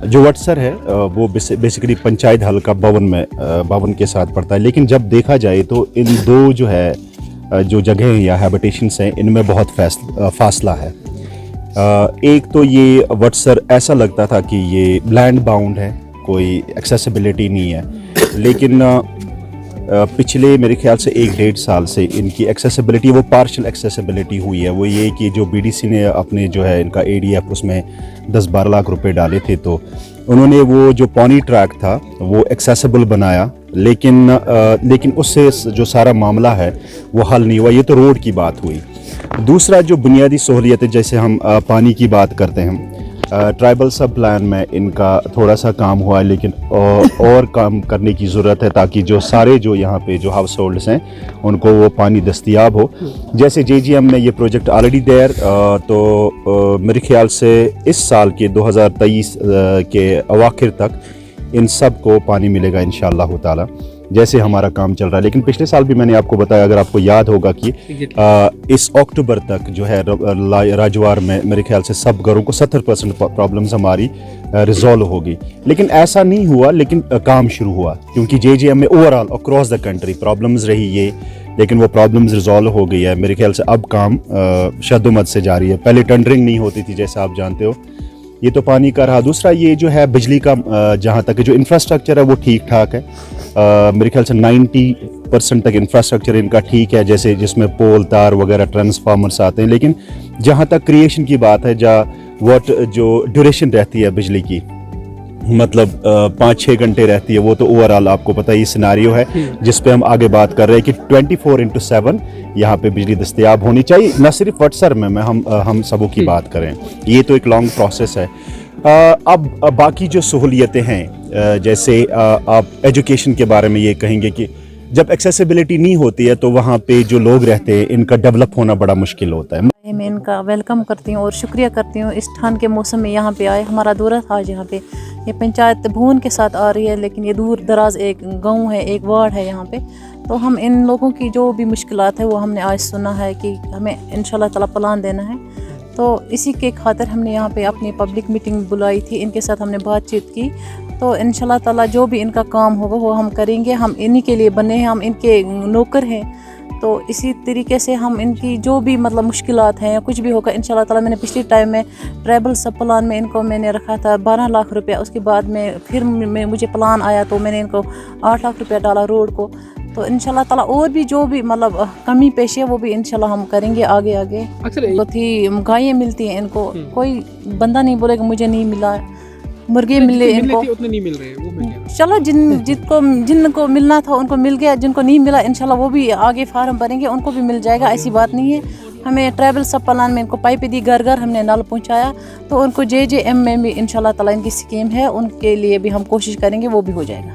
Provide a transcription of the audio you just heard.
जो वटसर है वो बेसिकली पंचायत हल्का भवन के साथ पड़ता है, लेकिन जब देखा जाए तो इन दो जो है जो जगह या हैबिटेशंस हैं इनमें बहुत फासला है। एक तो ये वटसर ऐसा लगता था कि ये लैंड बाउंड है, कोई एक्सेसिबिलिटी नहीं है, लेकिन पिछले मेरे ख्याल से 1-1.5 साल से इनकी एक्सेसिबिलिटी वो पार्शियल एक्सेसिबिलिटी हुई है। वो ये कि जो बीडीसी ने अपने जो है इनका एडीएफ उसमें 10-12 लाख रुपए डाले थे, तो उन्होंने वो जो पॉनी ट्रैक था वो एक्सेसिबल बनाया, लेकिन उससे जो सारा मामला है वो हल नहीं हुआ। ये तो रोड की बात हुई। दूसरा जो बुनियादी सहूलियतें, जैसे हम पानी की बात करते हैं, ट्राइबल सब प्लान में इनका थोड़ा सा काम हुआ है, लेकिन और काम करने की ज़रूरत है ताकि जो सारे जो यहाँ पे जो हाउस होल्ड्स हैं उनको वो पानी दस्तयाब हो। जैसे जेजीएम में ये प्रोजेक्ट ऑलरेडी देयर, तो मेरे ख्याल से इस साल के 2023 के अवाखिर तक इन सब को पानी मिलेगा इंशाअल्लाह ताला, जैसे हमारा काम चल रहा है। लेकिन पिछले साल भी मैंने आपको बताया, अगर आपको याद होगा कि इस अक्टूबर तक जो है राजवार में मेरे ख्याल से सब घरों को 70% प्रॉब्लम्स हमारी रिजॉल्व होगी, लेकिन ऐसा नहीं हुआ। लेकिन काम शुरू हुआ, क्योंकि जेजीएम में overall across the country problems रही ये, लेकिन वो प्रॉब्लम्स रिजॉल्व हो गई है। मेरे ख्याल से अब काम शद्दुमत से जारी है। पहले टेंडरिंग नहीं होती थी, जैसा आप जानते हो। ये तो पानी का रहा। दूसरा ये जो है बिजली का, जहाँ तक जो इंफ्रास्ट्रक्चर है वो ठीक ठाक है। मेरे ख्याल से 90% तक इंफ्रास्ट्रक्चर इनका ठीक है, जैसे जिसमें पोल तार वगैरह ट्रांसफार्मर्स आते हैं। लेकिन जहाँ तक क्रिएशन की बात है, जो ड्यूरेशन रहती है बिजली की, मतलब 5-6 घंटे रहती है, वो तो ओवरऑल आपको पता ही सिनारियो है जिस पे हम आगे बात कर रहे हैं कि 24/7 यहाँ पे बिजली दस्तयाब होनी चाहिए, न सिर्फ वटसर में हम सबों की बात करें। ये तो एक लॉन्ग प्रोसेस है। अब बाकी जो सहूलियतें हैं, जैसे आप एजुकेशन के बारे में ये कहेंगे कि जब एक्सेसिबिलिटी नहीं होती है तो वहाँ पे जो लोग रहते हैं इनका डेवलप होना बड़ा मुश्किल होता है। मैं इनका वेलकम करती हूँ और शुक्रिया करती हूँ, इस ठंड के मौसम में यहाँ पे आए। हमारा दौरा था आज यहाँ पे, ये पंचायत भवन के साथ आ रही है, लेकिन ये दूर दराज एक गांव है, एक वार्ड है यहाँ पे। तो हम इन लोगों की जो भी मुश्किलात है वो हमने आज सुना है कि हमें इंशाल्लाह ताला प्लान देना है। तो इसी के खातिर हमने यहाँ पे अपनी पब्लिक मीटिंग बुलाई थी, इनके साथ हमने बातचीत की। तो इंशाल्लाह ताला जो भी इनका काम होगा वो हम करेंगे। हम इन्हीं के लिए बने हैं, हम इनके नौकर हैं। तो इसी तरीके से हम इनकी जो भी मतलब मुश्किलात हैं या कुछ भी होगा इंशाल्लाह ताला। मैंने पिछले टाइम में ट्राइबल सब प्लान में इनको मैंने रखा था 12 लाख रुपया, उसके बाद में फिर मुझे प्लान आया तो मैंने इनको 8 लाख रुपया डाला रोड को। तो इंशाल्लाह ताला और भी जो भी मतलब कमी पेशी है वो भी इंशाल्लाह हम करेंगे आगे। तो थी गायें मिलती हैं इनको, कोई बंदा नहीं बोलेगा मुझे नहीं मिला। मुर्गे मिले इनको, उतने नहीं मिल रहे, वो मिल गया। चलो जिनको मिलना था उनको मिल गया, जिनको नहीं मिला इंशाल्लाह वो भी आगे फार्म भरेंगे, उनको भी मिल जाएगा। ऐसी बात नहीं है। हमें ट्राइबल सब प्लान में इनको पाइप दी, घर घर हमने नल पहुंचाया। तो उनको जेजेएम में भी इंशाल्लाह ताला इनकी स्कीम है, उनके लिए भी हम कोशिश करेंगे, वो भी हो जाएगा।